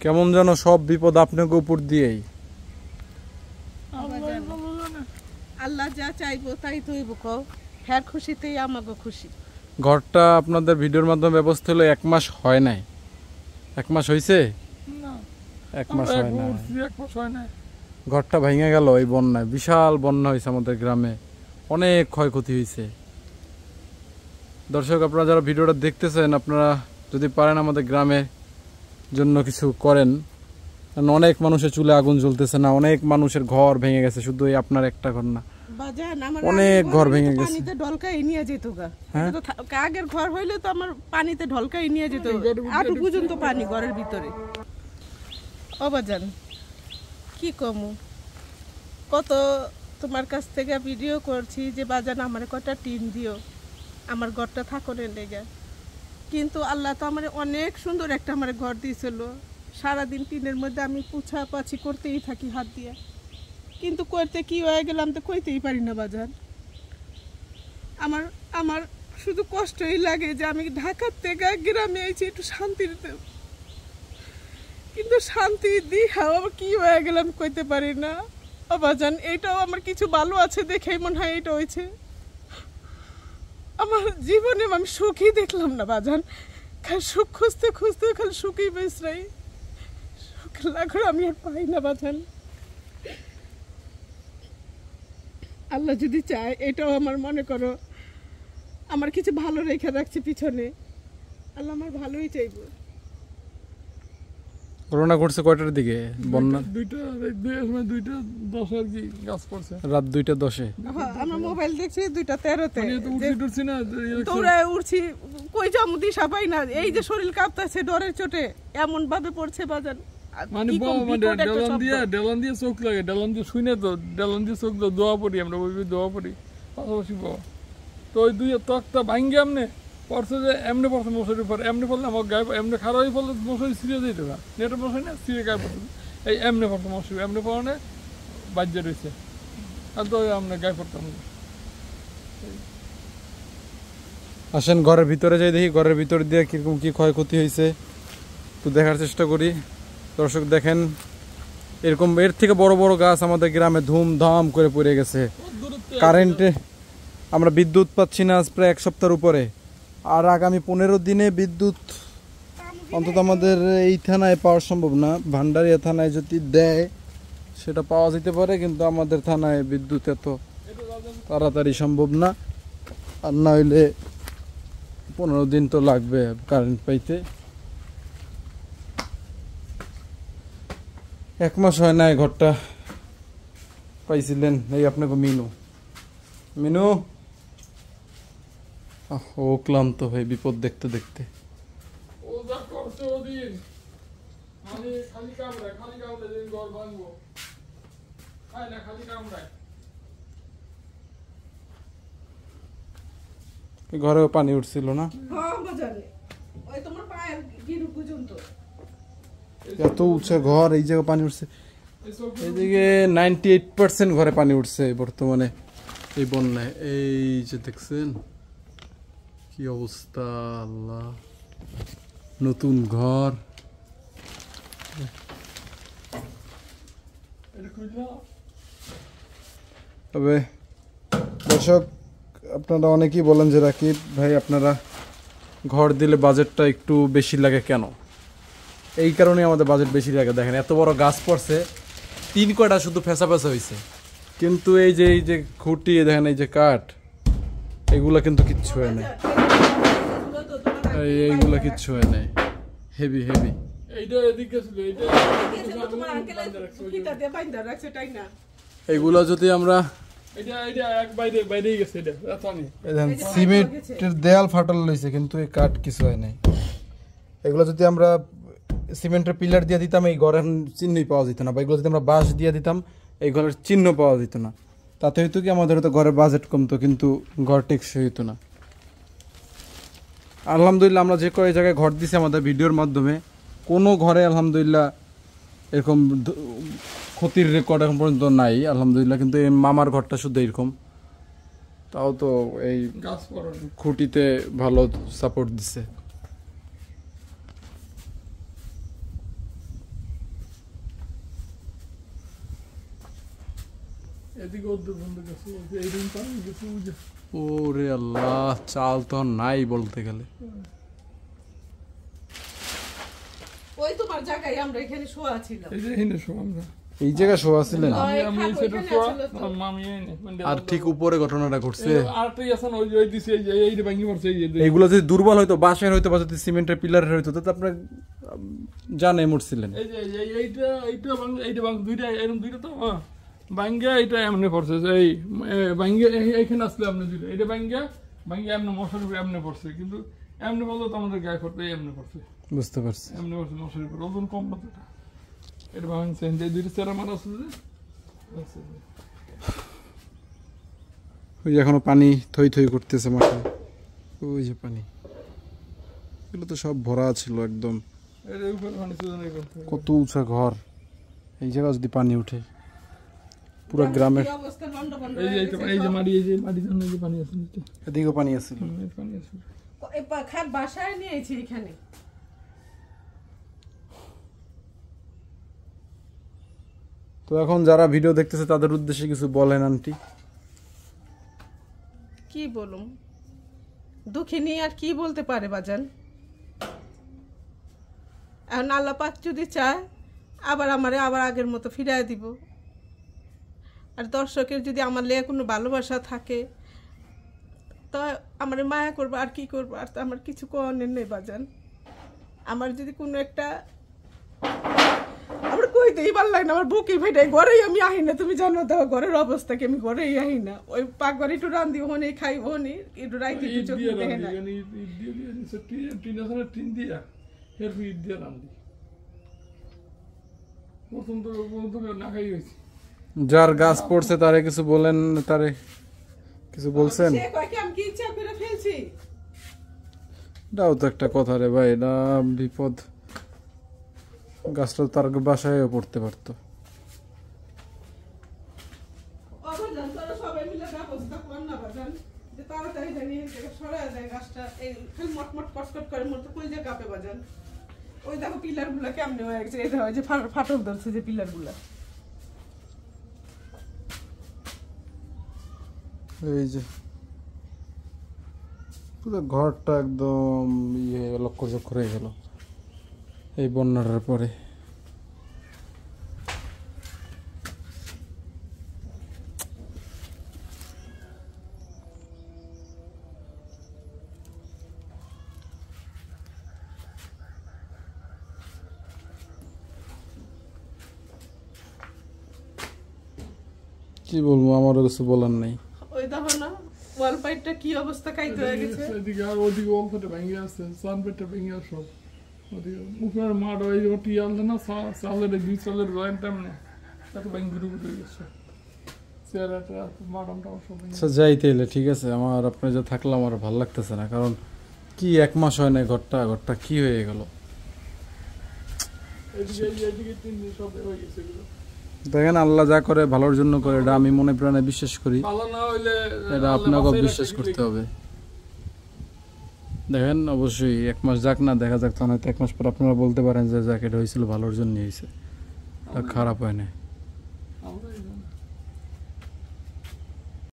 কেমন যেন সব বিপদ আপনাকে উপর দিয়েই। আল্লাহ যা চাইবো তাই তো হইব, কও হ্যাঁ খুশিতেই আমাকে খুশি। ঘরটা আপনাদের ভিডিওর মাধ্যমে ব্যবস্থা হলো 1 মাস হয় নাই। 1 মাস হয়েছে? 1 মাস হয় না। ঘরটা ভেঙে গেল এই বন্যায়, বিশাল বন্যা হয়েছে আমাদের গ্রামে, অনেক ক্ষয়ক্ষতি হয়েছে। দর্শক আপনারা যারা ভিডিওটা দেখতেছেন, আপনারা যদি পারেন আমাদের গ্রামের জন্য কিছু করেন, কারণ অনেক মানুষের চুলে আগুন জ্বলতেছে না, অনেক মানুষের ঘর ভেঙে গেছে, শুধু এই আপনার একটা ঘর না, অনেক ঘর ভেঙে গেছে। পানিতে ঢলকাই নিয়ে যেত গা, আগের ঘর হইলে তো আমার পানিতে ঢলকাই নিয়ে যেত, আটু পর্যন্ত পানি ঘরের ভিতরে। অবাজান কি কমু, কত তোমার কাছ থেকে ভিডিও করছি যে বাজান আমার কটা টিন দিও, আমার ঘরটা থাকনের লেগে, কিন্তু আল্লাহ তো আমার অনেক সুন্দর একটা আমার ঘর দিয়েছিল। সারাদিন টিনের মধ্যে আমি পুছাপাছি করতেই থাকি হাত দিয়ে, কিন্তু করতে কি হয়ে গেলাম তো কইতেই পারি না বাজার। আমার শুধু কষ্টই লাগে যে আমি ঢাকার থেকে গ্রামে আইছি একটু শান্তিতে, কিন্তু শান্তি দিহাও আবার কি হয়ে গেলাম কইতে পারি না। বাজান এইটাও আমার কিছু ভালো আছে দেখেই মনে হয় এটা হয়েছে। আমার জীবনে আমি সুখই দেখলাম না বাজান, খালি সুখ খুঁজতে খুঁজতে খালি সুখই বেসরাই, সুখ লাগলো আমি আর পাই না বাজান। আল্লাহ যদি চায় এটাও আমার মনে করো আমার কিছু ভালো রেখে রাখছে পিছনে, আল্লাহ আমার ভালোই চাইবো। করোনা ঘটছে কয়টার দিকে? বন্যা 2:10 আর কি গাছ পড়ছে, রাত 2:10-এ। আমার মোবাইল দেখছি 2:13-তে তোমরা উঠছি, কই যাবো দিশা পাই না, এই যে শরীর কাঁপতাছে ডরের চোটে এমন ভাবে পড়ছে বাজান। মানে ডেলান দিয়ে চোখ লাগে, ডেলান দিয়ে শুই না তো, ডেলান দিয়ে চোখ দোয়া পড়ি আমরা, ওই দোয়া পড়ি পাশাপাশি বাবা। তো ওই দুই তক্তা ভাঙ্গে এমনি পড়ছে যে এমনি পড়ছে মশারির উপর, এমনি পড়লে আমার গায়ে এমনি খারাপ হয়ে পড়লে মশারি ছিঁড়ে যেত না, নেটের মশারি না ছিঁড়ে গায়ে পড়ছে, এই এমনি পড়তো মশারি, এমনি পড়ানে বাজ্যে রয়েছে, আর তো আমরা গায়ে পড়তাম। আসেন ঘরের ভিতরে যাই, দেখি ঘরের ভিতর দিয়ে কিরকম কি ক্ষয়ক্ষতি হয়েছে তো দেখার চেষ্টা করি। দর্শক দেখেন, এরকম এর থেকে বড় বড় গাছ আমাদের গ্রামে ধুমধাম করে পড়ে গেছে। কারেন্টে আমরা বিদ্যুৎ পাচ্ছি না আজ প্রায় 1 সপ্তাহের উপরে, আর আগামী 15 দিনে বিদ্যুৎ অন্তত আমাদের এই থানায় পাওয়া সম্ভব না। ভান্ডারিয়া থানায় যদি দেয় সেটা পাওয়া যেতে পারে, কিন্তু আমাদের থানায় বিদ্যুৎ এত তাড়াতাড়ি সম্ভব না, আর না হইলে 15 দিন তো লাগবে কারেন্ট পাইতে। 1 মাস হয় না ঘরটা পাইছিলেন। এই আপনাকে মিনু ও ক্লান্ত হয়ে বিপদ দেখতে দেখতে। ঘরেও পানি উঠছিল না, এত উঁচু ঘর, এই জায়গায় পানি উঠছে। এইদিকে 98% ঘরে পানি উঠছে বর্তমানে এই বন্যায়। এই যে দেখছেন কি অবস্থা, আল্লাহ, নতুন ঘর। তবে দর্শক আপনারা অনেকেই বলেন যে রাকিব ভাই আপনারা ঘর দিলে বাজেটটা একটু বেশি লাগে কেন? এই কারণে আমাদের বাজেট বেশি লাগে। দেখেন এত বড় গাছ পড়ছে, 3 কয়টা শুধু ফেঁসা হয়েছে, কিন্তু এই যে খুঁটি দেখেন, এই যে কাঠ, এগুলা কিন্তু কিচ্ছু হয় নাই, এইগুলা কিচ্ছু হয় নাই, হেভি হেভি। এইগুলা যদি আমরা সিমেন্টের দেয়াল ফাটাল লইছে, কিন্তু এই কাঠ কিছু হয় নাই। এগুলো যদি আমরা সিমেন্টের পিলার দিয়ে দিতাম এই ঘরের চিহ্নই পাওয়া যেত না, বা এগুলো যদি আমরা বাঁশ দিয়ে দিতাম এই ঘরের চিহ্ন পাওয়া যেত না। তাতে হয়তো কি আমাদের হয়তো ঘরের বাজেট কমতো, কিন্তু ঘর টেকসই হইতো না। আলহামদুলিল্লাহ আমরা যে কয় জায়গায় ঘর দিছি আমাদের ভিডিওর মাধ্যমে, কোনো ঘরে আলহামদুলিল্লাহ এরকম ক্ষতির রেকর্ড এখন পর্যন্ত নাই আলহামদুলিল্লাহ। কিন্তু এই মামার ঘরটা শুধু এরকম, তাও তো এই খুঁটিতে ভালো সাপোর্ট দিছে। এদিকে ওদের বন্ধ গেছে, এই দিন পানি গেছে বুঝে। ওরে আল্লাহ, চাল তো আর নাই বলতে গেলে। ওই তোমার জায়গায় আমরা এখানে শোয়া ছিলাম। এই যে এখানে শো আমরা। এই জায়গায় শোয়া ছিলেন? আমি এই সেটা শোয়া, আমার মামি এনে। আর ঠিক উপরে ঘটনাটা ঘটছে। আরটাই আছে না, ওই দিছে, এই যে এইটা ভাঙি পড়ছে, এই যে। এইগুলো যদি দুর্বল হইতো, বাঁশের হইতো বা যদি সিমেন্টের পিলারের হইতো, তো আপনার জানে মরছিলেন। এই যে এইটা ভাঙ দুইটা, এরকম দুইটা তো ভাঙ্গা, এইটা এমনি পড়ছে, এই ভাঙ্গা এইখানে আসলে আপনি দুইটা, এটা ভাঙ্গা এমনি মশারির উপরে এমনি পড়ছে, কিন্তু এমনি বলতো তো আমাদের গায়ে পড়তে এমনি পড়ছে। বুঝতে পারছি। এমনি পড়ছে মশারির উপরে, ওজন কম না তো এটা ভাঙছে, এই দুইটা চেরা মারা আছে যে। ওই যে এখনো পানি থই থই করতেছে মাঠে, ওই যে পানি, এগুলো তো সব ভরা ছিল একদম। এর উপরে পানি ছিল না, কত উঁচা ঘর, এই জায়গায় যদি পানি উঠে পুরো গ্রামের। এই যে মাটি, এই যে মাটির জন্য যে পানি আছে, এদিকেও পানি আছিল। পানি আছে, খাট বাসায় নিয়েছি এখানে। তো এখন যারা ভিডিও দেখতেছে তাদের উদ্দেশ্যে কিছু বলেন আন্টি। কি বলুম, দুঃখিনী আর কি বলতে পারে বাজান। এখন আল্লাহ পাক যদি চায় আবার আমারে আবার আগের মতো ফিরায় দিব। আর দর্শকের যদি আমার লেগে কোনো ভালোবাসা থাকে তো আমার মায়া করবো, আর কি করবো, আর তো আমার কিছু করার নেই বাজান। আমার যদি কোনো একটা, আমার কইতেই ভালো লাগে না, আমার বুকে ফেটে, ঘরেই আমি আহি না, তুমি জানো তো ঘরের অবস্থা কি, আমি ঘরেই আহি না। ওই পাক ঘরে একটু রান্ধি ওখানে খাই, ওখানে একটু রাইতে একটু চোখ দেখে না। যার গাছ পড়ছে তারে কিছু বলেন, তারে কিছু বলছেন? সে কয় কি আমি কি ইচ্ছা করে ফেলছি? এটাও তো একটা কথা রে ভাই, এটা বিপদ। গাছটা তার বাসায় পড়তে পারতো। অবদান তোরা সবাই মিলে ব্যবস্থা কর না বাজান, যে তাড়াতাড়ি জানি সরায় যায় গাছটা। এই খালি মটমট কটকট করে মতো কই যে কাঁপে বাজান। ওই দেখো পিলার গুলা কেমনে হয়ে গেছে, এটা হয় যে ফাটল ধরছে যে পিলার গুলা। এই যে পুরো ঘরটা একদম লক্ষ্য হয়ে গেল এই বন্যাটার পরে। কি বলবো, আমারও কিছু বলার নাই। ওই দেখো না ওয়াল পাইপটা কি অবস্থা, কাইতে হয়ে গেছে। এদিকে আর ওদিকে অল্পটা ভেঙে আছে, সানপেটটা ভেঙে আছে সব। ওদিকে মুখের মাঠ, ওই যে টি আনছে না চালের, দুই চালের জয়েন্টটা মানে তাকে ভেঙে ঘুরে ঘুরে গেছে। চেয়ারটা মাডামটা সব আচ্ছা যাইতে এলে ঠিক আছে, আমার আপনি যে থাকলে আমার ভালো লাগতেছে না, কারণ কি 1 মাস হয় না, ঘরটা কি হয়ে গেল। এদিকে 3 দিন সব হয়ে গেছে। দেখেন আল্লাহ যা করে ভালোর জন্য করে, এটা আমি মনে প্রাণে বিশ্বাস করি। ভালো না হইলে এটা আপনাকেও বিশ্বাস করতে হবে। দেখেন অবশ্যই 1 মাস যাক না, দেখা যাক, তখন হয়তো 1 মাস পর আপনারা বলতে পারেন যে যাক এটা হয়েছিল ভালোর জন্য হয়েছে, খারাপ হয় না।